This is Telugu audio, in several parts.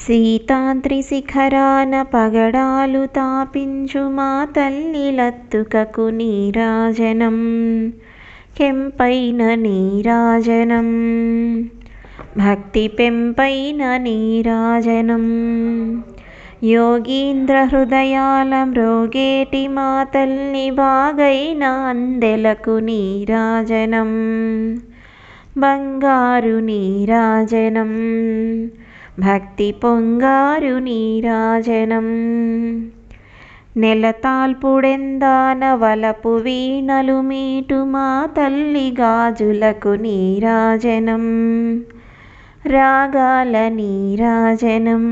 సీతాద్రిశిఖరాన పగడాలు తాపించు మా తల్లి లత్తుకకు నీరాజనం, కెంపైన నీరాజనం, భక్తి పెంపైన నీరాజనం. యోగీంద్ర హృదయాల మ్రోగేటి మా తల్లి బాగైన అందెలకు నీరాజనం, బంగారు నీరాజనం, భక్తి పొంగారు నీరాజనం. నెలతాల్పుడెందాన వలపు వీణలు మీటు మా తల్లి గాజులకు నీరాజనం, రాగాల నీరాజనం,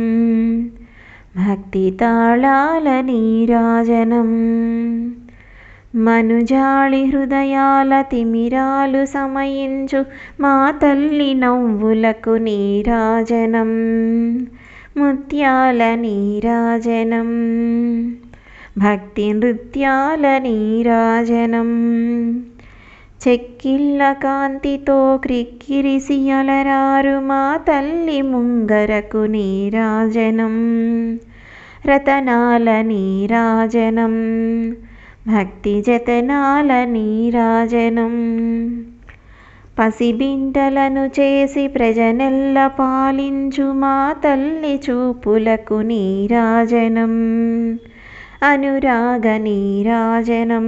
భక్తి తాళాల నీరాజనం. మనుజాళి హృదయాల తిమిరాలు సమయించు మా తల్లి నవ్వులకు నీరాజనం, ముత్యాల నీరాజనం, భక్తి నృత్యాల నీరాజనం. చెక్కిళ్ళ కాంతితో క్రిక్కిరిసి అలరారు మా తల్లి ముంగరకు నీరాజనం, రతనాల నీరాజనం, భక్తి జతనాల నీరాజనం. పసిబింటలను చేసి ప్రజనెల్ల పాలించు మా తల్లి చూపులకు నీరాజనం, అనురాగ నీరాజనం,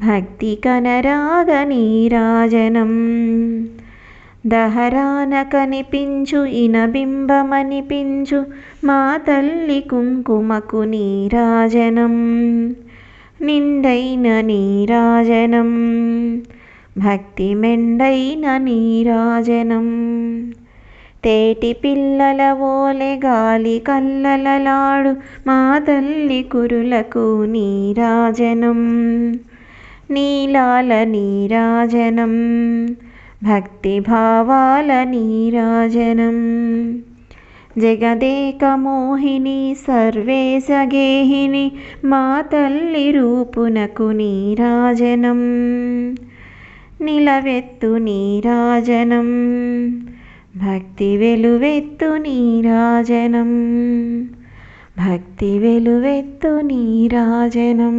భక్తి కనరాగ నీరాజనం. దహరాన కనిపించు ఇనబింబమనిపించు మా తల్లి కుంకుమకు నీరాజనం, నిండైన నీరాజనం, భక్తి మెండైన నీరాజనం. తేటి పిల్లల ఓలె గాలి కల్లలలాడు మా తల్లి కురులకు నీరాజనం, నీలాల నీరాజనం, భక్తి భావాల నీరాజనం. జగదేక మోహిని సర్వేశ గేహిని మా తల్లి రూపునకు నీరాజనం, నిలవెత్తు నీరాజనం, భక్తి వెలువెత్తు నీరాజనం, భక్తి వెలువెత్తు నీరాజనం.